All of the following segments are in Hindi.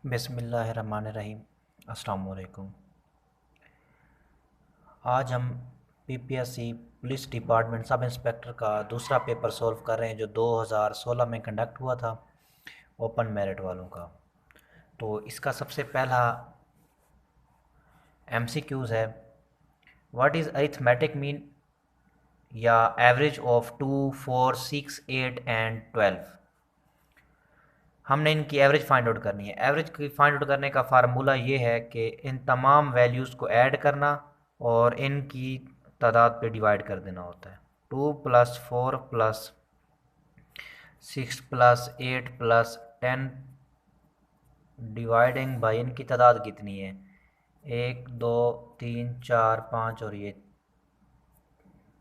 बिस्मिल्लाहिर्रहमानिर्रहीम। अस्सलाम वालेकुम। आज हम PPSC police department sub inspector का दूसरा पेपर सॉल्व कर रहे हैं जो 2016 में कंडक्ट हुआ था ओपन मेरिट वालों का। तो इसका सबसे पहला एमसीक्यूज़ है, व्हाट इज़ अरिथमेटिक मीन या एवरेज ऑफ 2, 4, 6, 8 एंड 12। हमने इनकी एवरेज फाइंड आउट करनी है। एवरेज की फाइंड आउट करने का फार्मूला ये है कि इन तमाम वैल्यूज़ को ऐड करना और इनकी तादाद पे डिवाइड कर देना होता है। 2 + 4 + 6 + 8 + 10 डिवाइडिंग बाई इनकी तादाद कितनी है, 1, 2, 3, 4, 5 और ये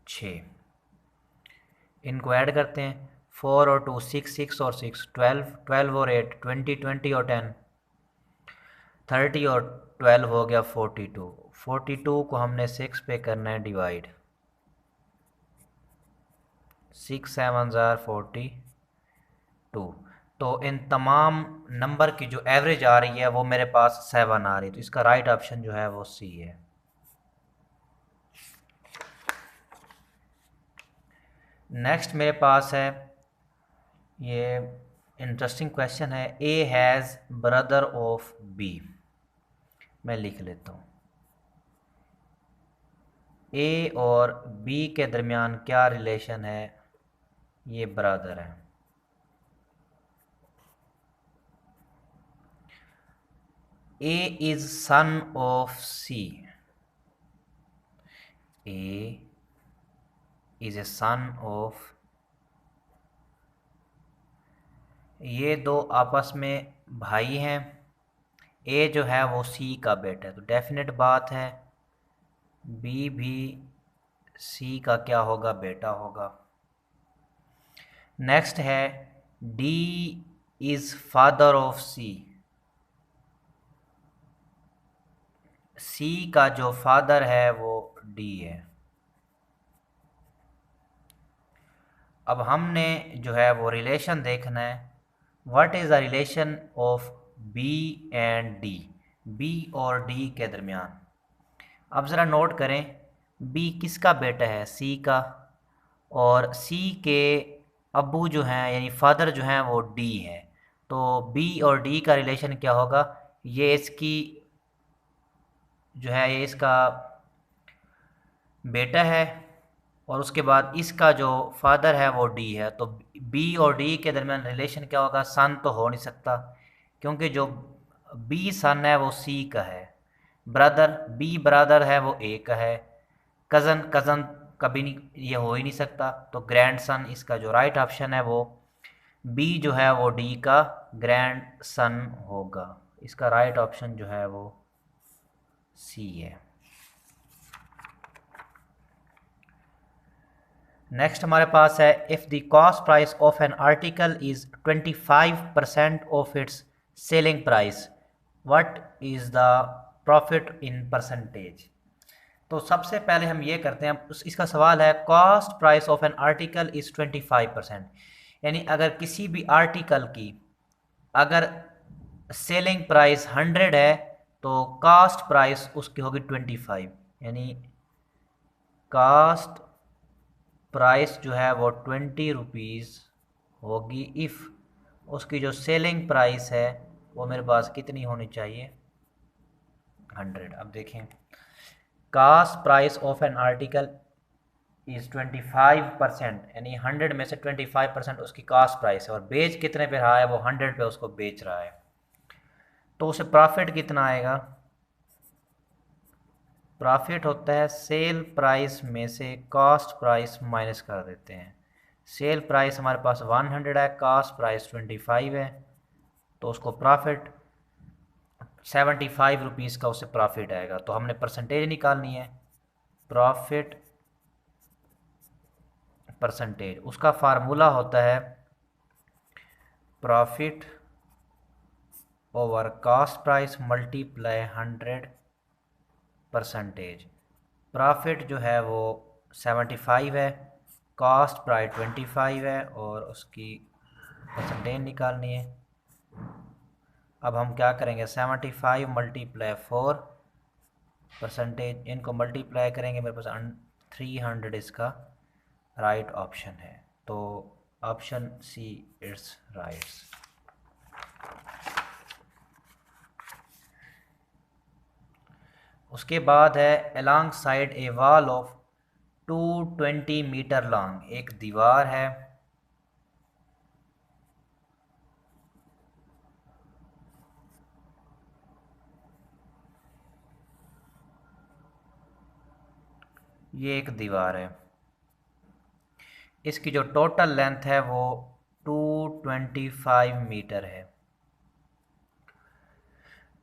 6। इनको ऐड करते हैं, 4 और 2 6, 6 और 6 12, 12 और 8 20, 20 और 10 30 और 12 हो गया 42। 42 को हमने 6 पे करना है डिवाइड, 6 7 ज़ार 42। तो इन तमाम नंबर की जो एवरेज आ रही है वो मेरे पास 7 आ रही है, तो इसका राइट ऑप्शन जो है वो सी है। नेक्स्ट मेरे पास है, ये इंटरेस्टिंग क्वेश्चन है, A has brother of B. मैं लिख लेता हूँ, ए और बी के दरमियान क्या रिलेशन है, ये ब्रदर है। A is son of C, A is a son of, ये दो आपस में भाई हैं। ए जो है वो सी का बेटा है, तो डेफिनेट बात है बी भी सी का क्या होगा, बेटा होगा। नेक्स्ट है, डी इज फादर ऑफ सी, सी का जो फादर है वो डी है। अब हमने जो है वो रिलेशन देखना है, what is the relation of B and D, B और डी के दरमियान। अब ज़रा नोट करें, बी किसका बेटा है, सी का, और सी के अब्बू जो हैं यानी फादर जो हैं वो डी है। तो बी और डी का रिलेशन क्या होगा, ये इसकी जो है ये इसका बेटा है और उसके बाद इसका जो फादर है वो डी है। तो बी और डी के दरमियान रिलेशन क्या होगा, सन तो हो नहीं सकता क्योंकि जो बी सन है वो सी का है, ब्रदर बी ब्रदर है वो ए का है, कज़न कज़न कभी नहीं, ये हो ही नहीं सकता। तो ग्रैंड सन इसका जो राइट ऑप्शन है वो बी जो है वो डी का ग्रैंड सन होगा। इसका राइट ऑप्शन जो है वो सी है। नेक्स्ट हमारे पास है, if the cost price of an article is 25% of its selling price, what is the profit in percentage. तो सबसे पहले हम ये करते हैं, इसका सवाल है cost price of an article is 25%, यानी अगर किसी भी आर्टिकल की अगर सेलिंग प्राइस 100 है तो कॉस्ट प्राइस उसकी होगी 25, यानी कॉस्ट प्राइस जो है वो 20 रुपीज़ होगी इफ़ उसकी जो सेलिंग प्राइस है वो मेरे पास कितनी होनी चाहिए, 100। अब देखें, cost price of an article is 25%, यानी 100 में से 25% उसकी कॉस्ट प्राइस है और बेच कितने पे रहा है, वो 100 पे उसको बेच रहा है, तो उसे प्रॉफिट कितना आएगा। प्रॉफिट होता है सेल प्राइस में से कॉस्ट प्राइस माइनस कर देते हैं। सेल प्राइस हमारे पास 100 है, कॉस्ट प्राइस 25 है, तो उसको प्रॉफिट 75 रुपीज़ का उससे प्रॉफिट आएगा। तो हमने परसेंटेज निकालनी है, प्रॉफिट परसेंटेज, उसका फार्मूला होता है profit over cost price multiply 100%। Profit जो है वो 75 है, कॉस्ट प्राइस 25 है और उसकी परसेंटेज निकालनी है। अब हम क्या करेंगे, 75 मल्टीप्लाई 4 परसेंटेज, इनको मल्टीप्लाई करेंगे, मेरे पास 300 इसका राइट ऑप्शन है। तो ऑप्शन सी इट्स राइट। उसके बाद है along side a wall of 220 metre long, एक दीवार है ये एक दीवार है, इसकी जो टोटल लेंथ है वो 225 मीटर है।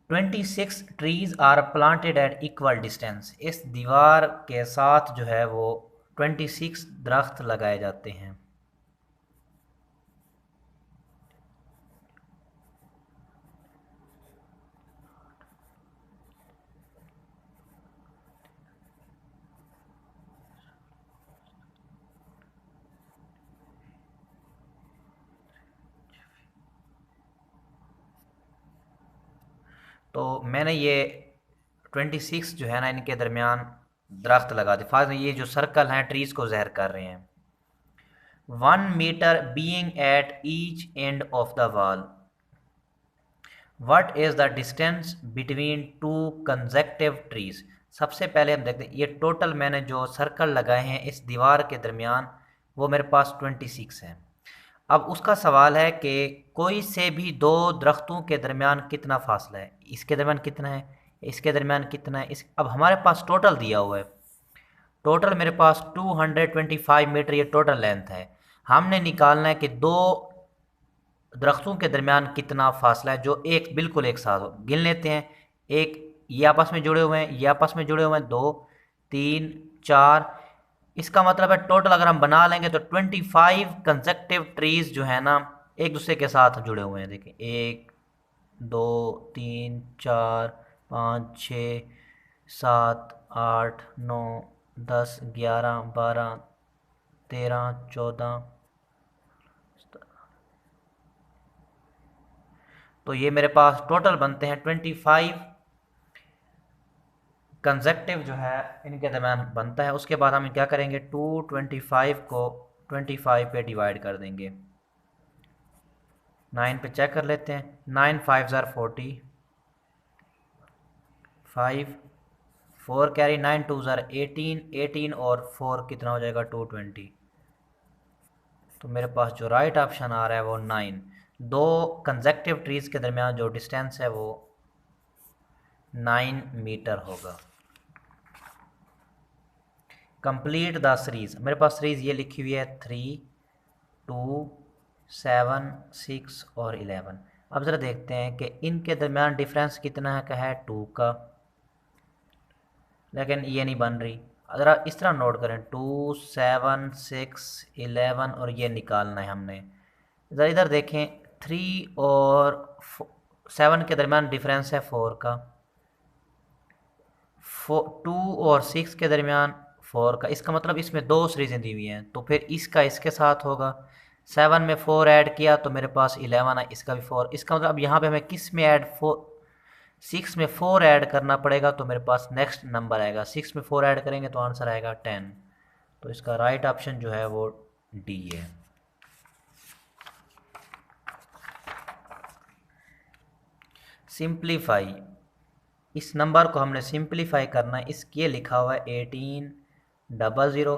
26 trees are planted at equal distance, इस दीवार के साथ जो है वो 26 दरख्त लगाए जाते हैं। तो मैंने ये 26 जो है ना इनके दरमियान दरख्त लगा दी। फाज ये जो सर्कल हैं ट्रीज को ज़हर कर रहे हैं। 1 metre being at each end of the wall, what is the distance between two consecutive trees. सबसे पहले हम देखते हैं ये टोटल मैंने जो सर्कल लगाए हैं इस दीवार के दरमियान वो मेरे पास 26 हैं। अब उसका सवाल है कि कोई से भी दो दरख्तों के दरमियान कितना फासला है, इसके दरमियान कितना है, इसके दरमियान कितना है, इस अब हमारे पास टोटल दिया हुआ है, टोटल मेरे पास 225 मीटर ये टोटल लेंथ है। हमने निकालना है कि दो दरख्तों के दरमियान कितना फासला है जो एक बिल्कुल एक साथ हो। गिन लेते हैं, एक ये आपस में जुड़े हुए हैं, ये आपस में जुड़े हुए हैं, 2 3 4, इसका मतलब है टोटल अगर हम बना लेंगे तो 25 कंसेक्टिव ट्रीज जो है ना एक दूसरे के साथ जुड़े हुए हैं। देखिए 1 2 3 4 5 6 7 8 9 10 11 12 13 14, तो ये मेरे पास टोटल बनते हैं 25 कंसेक्टिव जो है इनके दरमियान बनता है। उसके बाद हम क्या करेंगे, 225 को 25 पे डिवाइड कर देंगे, 9 पे चेक कर लेते हैं, 9 5 ज़ार 40, 5 4 कैरी, 9 2 ज़ार 18, 18 और 4 कितना हो जाएगा 220। तो मेरे पास जो राइट ऑप्शन आ रहा है वो 9, दो कंसेक्टिव ट्रीज के दरमियान जो डिस्टेंस है वो 9 मीटर होगा। कंप्लीट द सीरीज, मेरे पास सीरीज ये लिखी हुई है 3 2 7 6 और 11। अब ज़रा देखते हैं कि इनके दरमियान डिफरेंस कितना है 2 का, लेकिन ये नहीं बन रही। ज़रा इस तरह नोट करें 2 7 6 11 और ये निकालना है हमने। ज़रा इधर देखें 3 और 7 के दरमियान डिफरेंस है 4 का, 2 और 6 के दरमियान 4 का, इसका मतलब इसमें दो सीरीजें दी हुई हैं तो फिर इसका इसके साथ होगा। 7 में 4 ऐड किया तो मेरे पास 11 है, इसका भी 4, इसका मतलब अब यहाँ पे हमें किस में ऐड 6 में 4 ऐड करना पड़ेगा तो मेरे पास नेक्स्ट नंबर आएगा, 6 में 4 ऐड करेंगे तो आंसर आएगा 10। तो इसका राइट ऑप्शन जो है वो डी है। सिंप्लीफाई, इस नंबर को हमने सिंप्लीफाई करना है, इसके लिखा हुआ है 1800,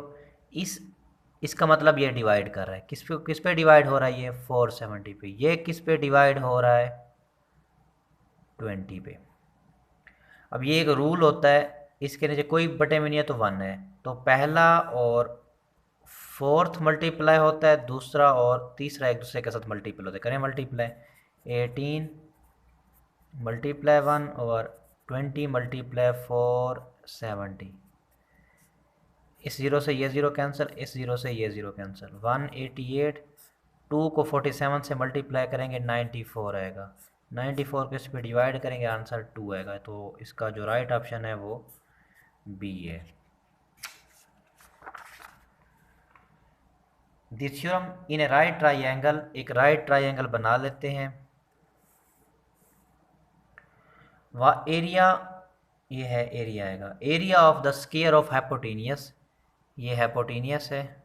इसका मतलब ये डिवाइड कर रहा है किस पे डिवाइड हो रहा है, ये 470 पे, ये किस पे डिवाइड हो रहा है 20 पे। अब ये एक रूल होता है, इसके नीचे कोई बटे में नहीं है तो 1 है, तो पहला और फोर्थ मल्टीप्लाई होता है, दूसरा और तीसरा एक दूसरे के साथ मल्टीपल होता है। करें मल्टीप्लाई 18 मल्टीप्लाई 1 और 20 मल्टीप्लाई 470, इस ज़ीरो से ये ज़ीरो कैंसिल, इस ज़ीरो से ये ज़ीरो कैंसिल, 188, 2 को 47 से मल्टीप्लाई करेंगे 94 आएगा, 94 को इस पर डिवाइड करेंगे आंसर 2 आएगा। तो इसका जो राइट ऑप्शन है वो बी है। This theorem in A right triangle, एक राइट ट्राइंगल बना लेते हैं। वह एरिया, ये है एरिया आएगा, area of the square of hypotenuse, ये हाइपोटेनियस है,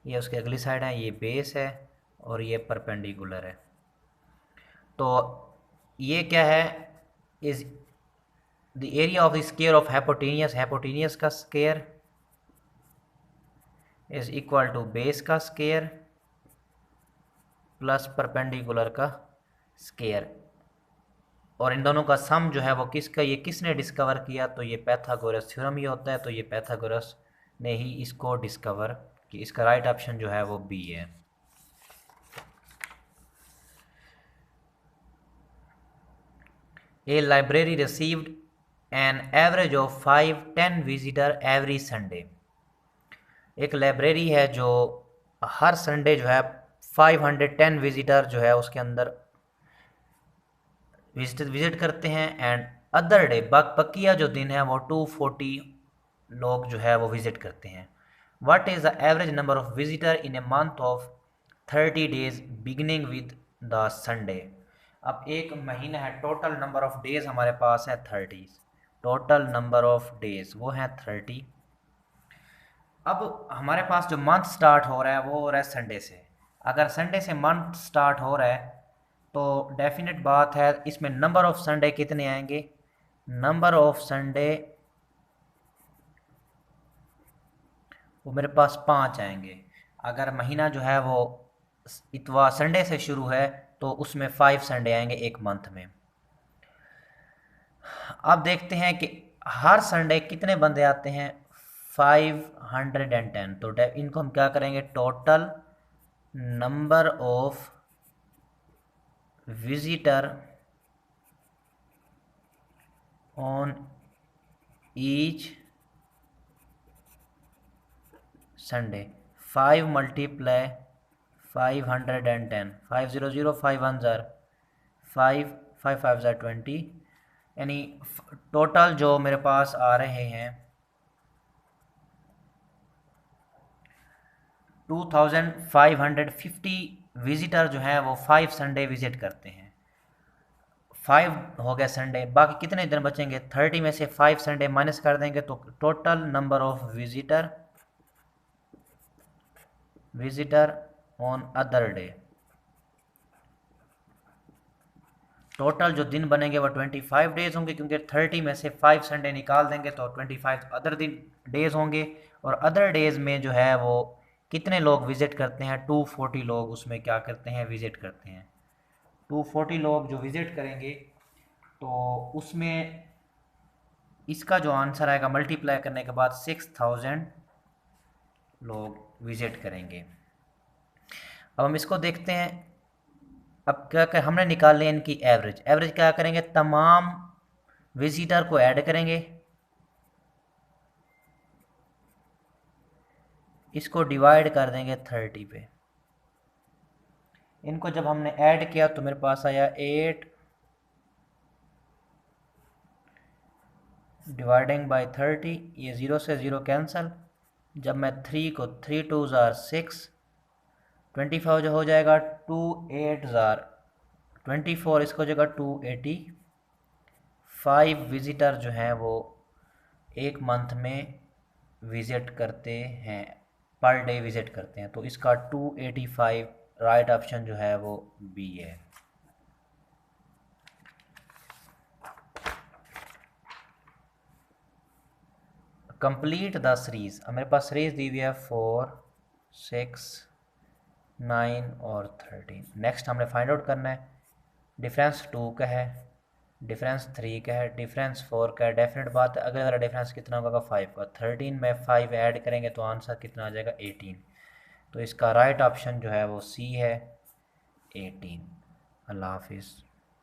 ये उसके अगली साइड है, ये बेस है और ये परपेंडिकुलर है। तो ये क्या है, is the area of the square of hypotenuse, hypotenuse का square is equal to base का स्क्वायर प्लस परपेंडिकुलर का स्क्वायर, और इन दोनों का सम जो है वो किसका, ये किसने डिस्कवर किया, तो ये पैथागोरस थ्योरम ही होता है। तो ये पैथागोरस ने ही इसको डिस्कवर कि इसका राइट ऑप्शन जो है वो बी है। A library received an average of 5-10 visitor every Sunday, एक लाइब्रेरी है जो हर संडे जो है 510 विजिटर जो है उसके अंदर विजिट करते हैं। एंड अदर डे, बकिया जो दिन है वो 240 लोग जो है वो विजिट करते हैं। What is the average number of visitor in a month of 30 days beginning with the Sunday. अब एक महीना है, टोटल नंबर ऑफ डेज हमारे पास है 30, टोटल नंबर ऑफ डेज वो है 30। अब हमारे पास जो मंथ स्टार्ट हो रहा है वो हो रहा है संडे से। अगर संडे से मंथ स्टार्ट हो रहा है तो डेफिनेट बात है इसमें नंबर ऑफ संडे कितने आएंगे, नंबर ऑफ संडे वो मेरे पास 5 आएंगे। अगर महीना जो है वो इतवार संडे से शुरू है तो उसमें 5 संडे आएंगे एक मंथ में। अब देखते हैं कि हर संडे कितने बंदे आते हैं, 510। तो इनको हम क्या करेंगे, total number of visitor on each Sunday, 5 multiply 510, 500, 5 5 5 5 20, यानी टोटल जो मेरे पास आ रहे हैं 2550 विजिटर जो हैं वो 5 संडे विजिट करते हैं। 5 हो गया संडे, बाकी कितने दिन बचेंगे, 30 में से 5 संडे माइनस कर देंगे तो total number of visitor on other day, total जो दिन बनेंगे वो 25 डेज होंगे, क्योंकि 30 में से 5 संडे निकाल देंगे तो 25 अदर दिन डेज होंगे। और अदर डेज में जो है वो कितने लोग विजिट करते हैं, 240 लोग उसमें क्या करते हैं, विजिट करते हैं। 240 लोग जो विजिट करेंगे तो उसमें इसका जो आंसर आएगा मल्टीप्लाई करने के बाद 6000 लोग विजिट करेंगे। अब हम इसको देखते हैं। अब क्या कर हमने निकाल लिया इनकी एवरेज, एवरेज क्या करेंगे, तमाम विजिटर को ऐड करेंगे, इसको डिवाइड कर देंगे 30 पे। इनको जब हमने ऐड किया तो मेरे पास आया 8 डिवाइडिंग बाय 30, ये 0 से 0 कैंसिल। जब मैं 3 को 3 2 जार 6, 25 जो हो जाएगा 2 8 जार 24, इसको हो जाएगा 285 विजिटर जो हैं वो एक मंथ में विजिट करते हैं, पर डे विजिट करते हैं। तो इसका 285 राइट ऑप्शन जो है वो बी है। कंप्लीट द सीरीज, मेरे पास सीरीज दी हुई है 4 6 9 और 13। नेक्स्ट हमने फाइंड आउट करना है डिफरेंस 2 का है, डिफरेंस 3 का है, डिफरेंस 4 का है। डेफिनेट बात है अगले वाला डिफरेंस कितना होगा, 5 का। 13 में 5 ऐड करेंगे तो आंसर कितना आ जाएगा, 18। तो इसका राइट ऑप्शन जो है वो सी है, 18। अल्लाह हाफिज़।